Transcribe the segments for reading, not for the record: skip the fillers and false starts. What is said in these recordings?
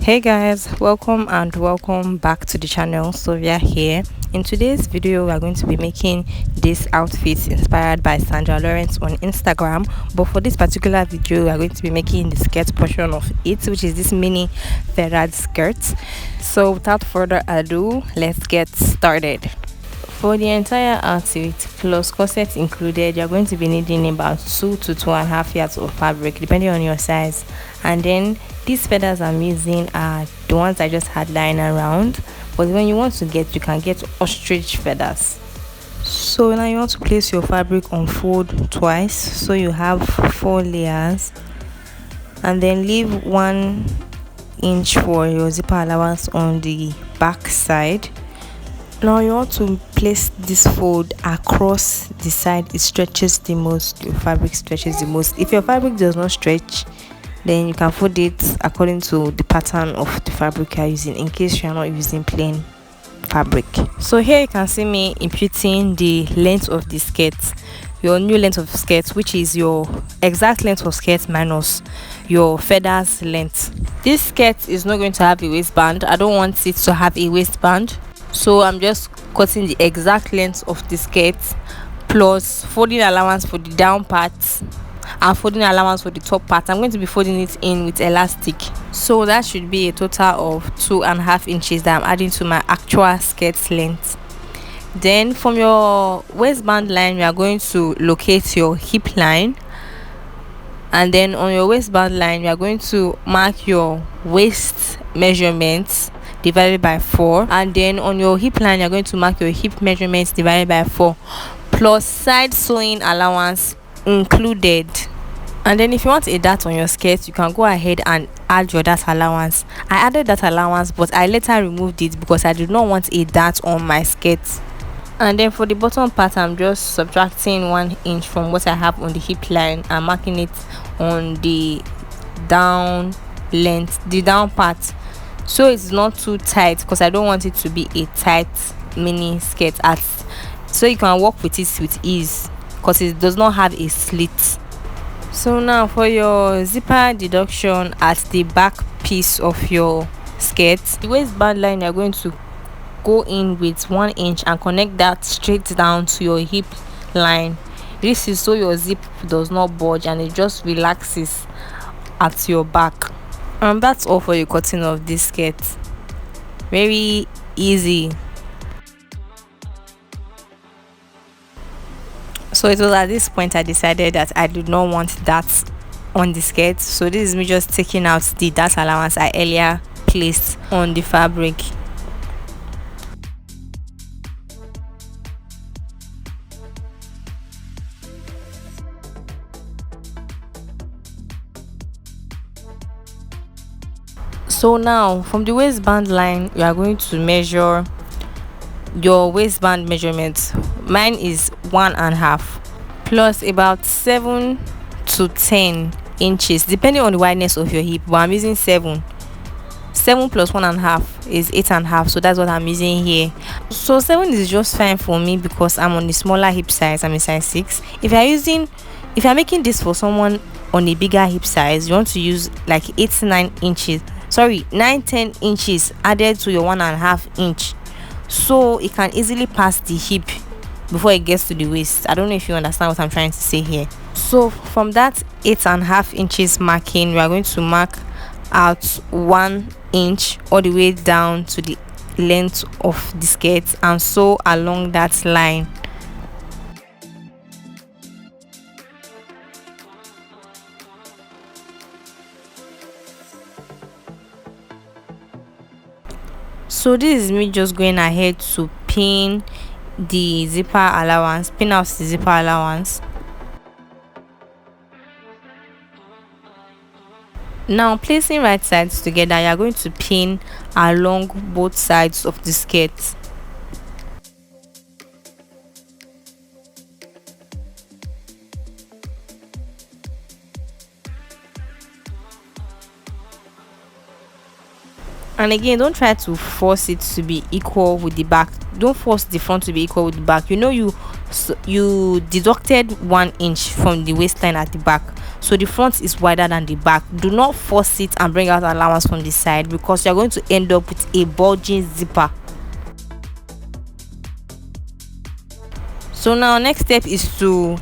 Hey guys, welcome back to the channel. So we are here. In today's video we are going to be making this outfit inspired by Sandra Lawrence on Instagram, but for this particular video we are going to be making the skirt portion of it, which is this mini feathered skirt. So without further ado, let's get started. For the entire outfit plus corset included, you're going to be needing about 2 to 2.5 yards of fabric depending on your size. And then these feathers I'm using are the ones I just had lying around, but when you want to get, you can get ostrich feathers. So now you want to place your fabric on fold twice, so you have 4 layers, and then leave 1 inch for your zipper allowance on the back side. Now you want to place this fold across the side it stretches the most, your fabric stretches the most. If your fabric does not stretch, then you can fold it according to the pattern of the fabric you are using, in case you are not using plain fabric. So here you can see me imputing the length of the skirt, your new length of skirt, which is your exact length of skirt minus your feathers length. This skirt is not going to have a waistband. I don't want it to have a waistband, so I'm just cutting the exact length of the skirt plus folding allowance for the down part and folding allowance for the top part. I'm going to be folding it in with elastic, so that should be a total of 2.5 inches that I'm adding to my actual skirt length. Then from your waistband line, we are going to locate your hip line, and then on your waistband line we are going to mark your waist measurements divided by 4, and then on your hip line you're going to mark your hip measurements divided by 4 plus side sewing allowance included. And then if you want a dart on your skirt, you can go ahead and add your dart allowance. I added that allowance, but I later removed it because I did not want a dart on my skirt. And then for the bottom part, I'm just subtracting 1 inch from what I have on the hip line and marking it on the down length, the down part, so it's not too tight, because I don't want it to be a tight mini skirt so you can work with it with ease because it does not have a slit. So now for your zipper deduction at the back piece of your skirt, the waistband line you're going to go in with 1 inch and connect that straight down to your hip line. This is so your zip does not budge and it just relaxes at your back. And that's all for your cutting of this skirt. Very easy. So it was at this point I decided that I did not want that on the skirt, so this is me just taking out the dart allowance I earlier placed on the fabric. So now from the waistband line you are going to measure your waistband measurements. Mine is 1.5 plus about 7 to 10 inches depending on the wideness of your hip, but I'm using 7 plus 1.5 is 8.5, so that's what I'm using here. So 7 is just fine for me because I'm on the smaller hip size. I'm a size 6. If you're making this for someone on a bigger hip size, you want to use like 8 to 9 inches, 9-10 inches added to your 1.5 inch, so it can easily pass the hip before it gets to the waist. I don't know if you understand what I'm trying to say here. So from that 8.5 inches marking, we are going to mark out 1 inch all the way down to the length of the skirt and sew along that line. So this is me just going ahead to pin the zipper allowance, pin out the zipper allowance. Now placing right sides together, you are going to pin along both sides of the skirt. And again, don't try to force it to be equal with the back. Don't force the front to be equal with the back. You know, you deducted 1 inch from the waistline at the back, so the front is wider than the back. Do not force it and bring out allowance from the side, because you're going to end up with a bulging zipper. So now next step is to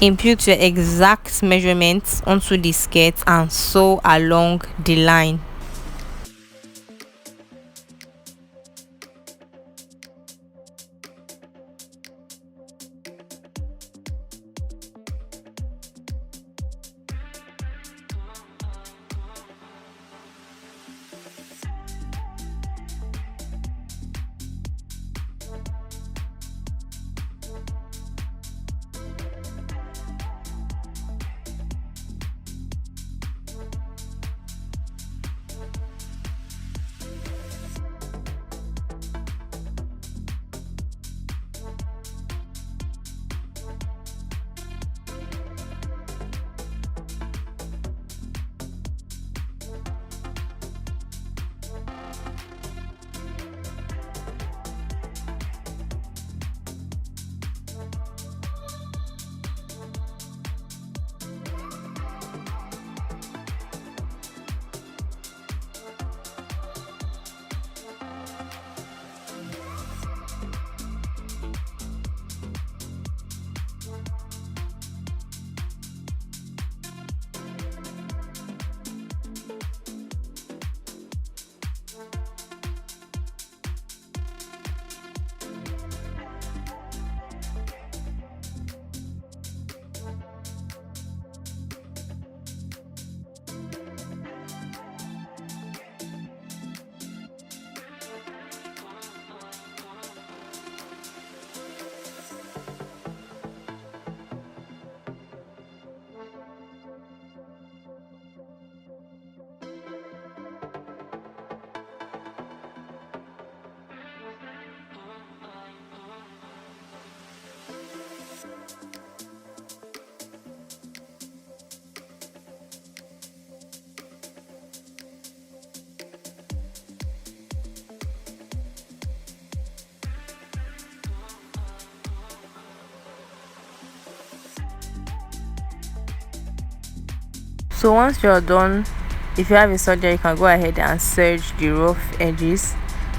impute your exact measurements onto the skirt and sew along the line. So once you're done, if you have a serger, you can go ahead and serge the rough edges.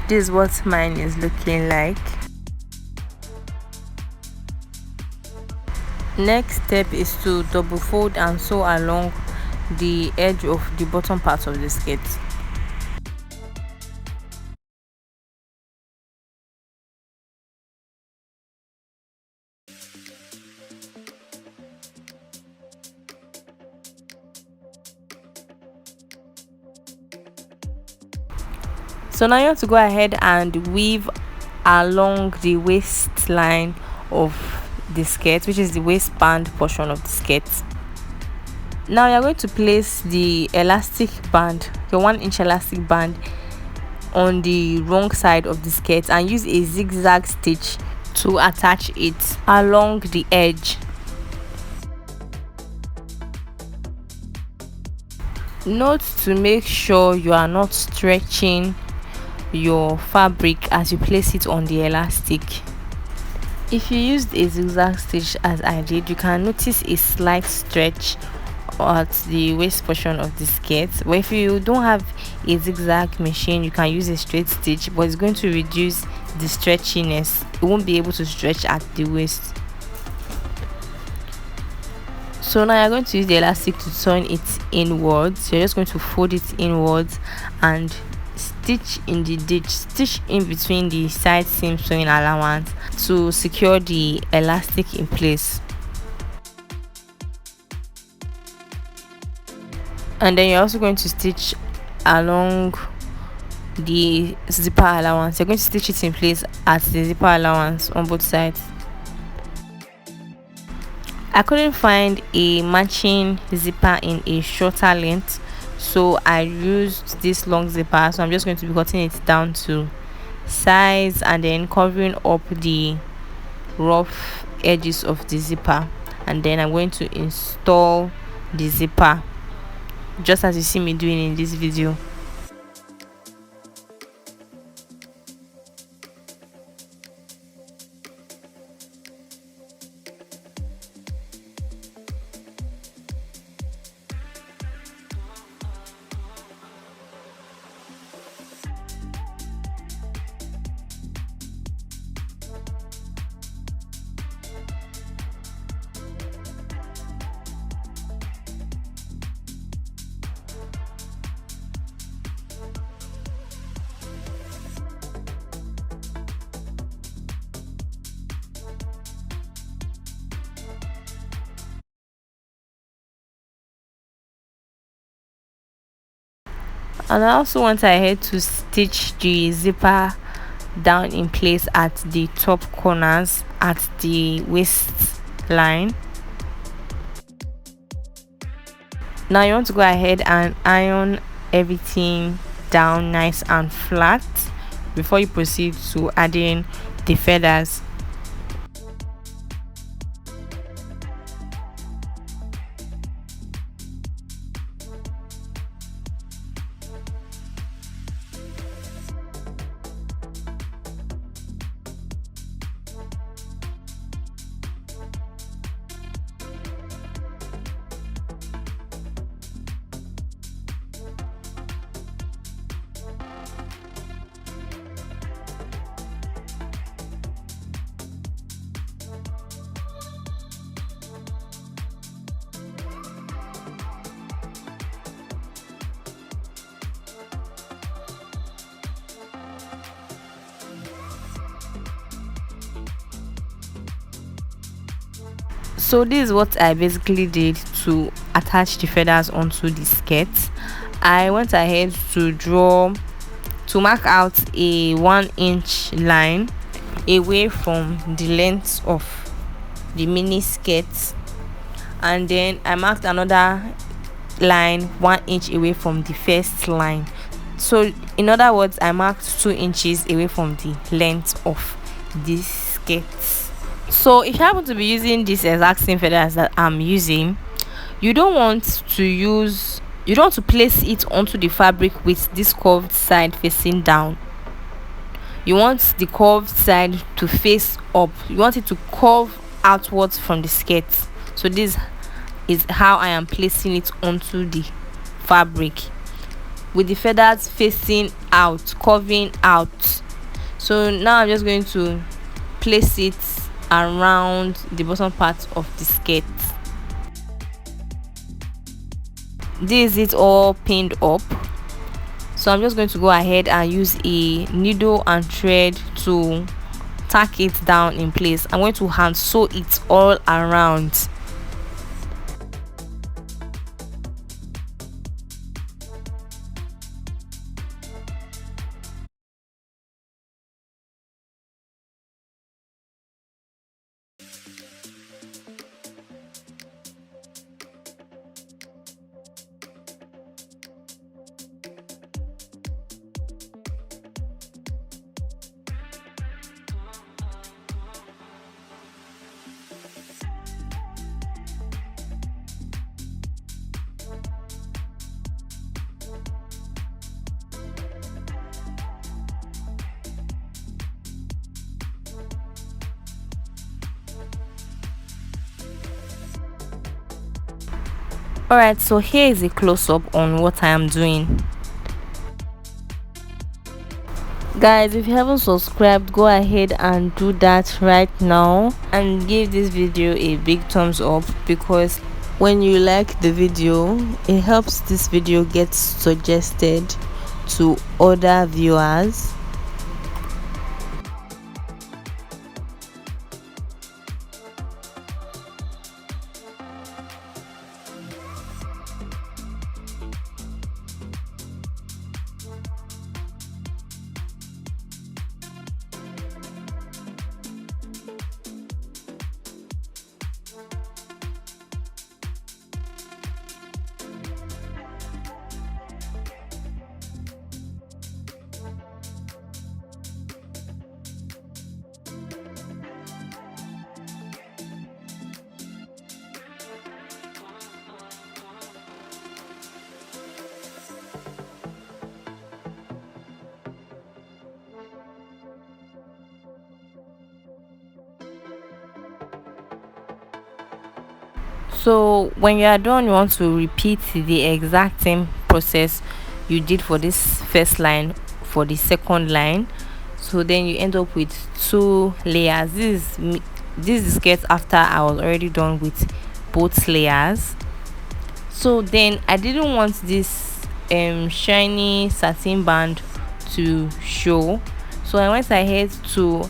This is what mine is looking like. Next step is to double fold and sew along the edge of the bottom part of the skirt. So now you have to go ahead and weave along the waistline of the skirt, which is the waistband portion of the skirt. Now you're going to place the elastic band, your 1-inch elastic band, on the wrong side of the skirt and use a zigzag stitch to attach it along the edge. Note to make sure you are not stretching your fabric as you place it on the elastic. If you used a zigzag stitch as I did, you can notice a slight stretch at the waist portion of the skirt. But if you don't have a zigzag machine, you can use a straight stitch, but it's going to reduce the stretchiness. It won't be able to stretch at the waist. So now you're going to use the elastic to turn it inwards. You're just going to fold it inwards and stitch in the ditch, stitch in between the side seam sewing allowance to secure the elastic in place. And then you're also going to stitch along the zipper allowance. You're going to stitch it in place at the zipper allowance on both sides. I couldn't find a matching zipper in a shorter length, so I used this long zipper. So I'm just going to be cutting it down to size and then covering up the rough edges of the zipper, and then I'm going to install the zipper just as you see me doing in this video. And I also went ahead to stitch the zipper down in place at the top corners at the waistline. Now you want to go ahead and iron everything down nice and flat before you proceed to adding the feathers. So this is what I basically did to attach the feathers onto the skirt. I went ahead to mark out a 1-inch line away from the length of the mini skirt, and then I marked another line 1 inch away from the first line. So in other words, I marked 2 inches away from the length of this skirt. So if you happen to be using this exact same feathers that I'm using, you don't want to place it onto the fabric with this curved side facing down. You want the curved side to face up. You want it to curve outwards from the skirt. So this is how I am placing it onto the fabric, with the feathers facing out, curving out. So now I'm just going to place it around the bottom part of the skirt. This is it all pinned up. So I'm just going to go ahead and use a needle and thread to tack it down in place. I'm going to hand sew it all around. Alright, so here is a close-up on what I am doing. Guys, if you haven't subscribed, go ahead and do that right now and give this video a big thumbs up, because when you like the video, it helps this video get suggested to other viewers. So when you are done, you want to repeat the exact same process you did for this first line for the second line. So then you end up with 2 layers. This is the skirt after I was already done with both layers. So then I didn't want this shiny satin band to show, so I went ahead to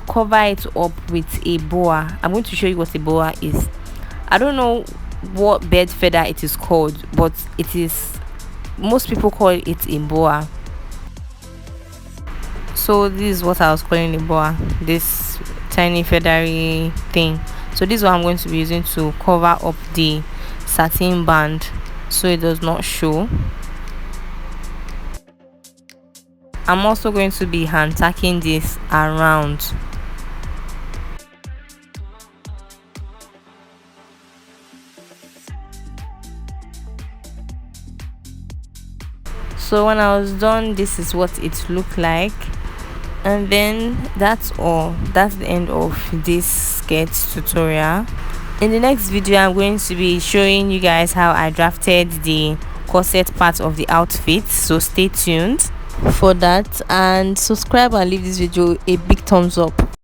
cover it up with a boa. I'm going to show you what a boa is. I don't know what bird feather it is called, but it is most people call it a boa. So this is what I was calling a boa, this tiny feathery thing. So this is what I'm going to be using to cover up the satin band so it does not show. I'm also going to be hand tacking this around. So when I was done, this is what it looked like. And then that's all. That's the end of this skirt tutorial. In the next video, I'm going to be showing you guys how I drafted the corset part of the outfit, so stay tuned for that, and subscribe and leave this video a big thumbs up.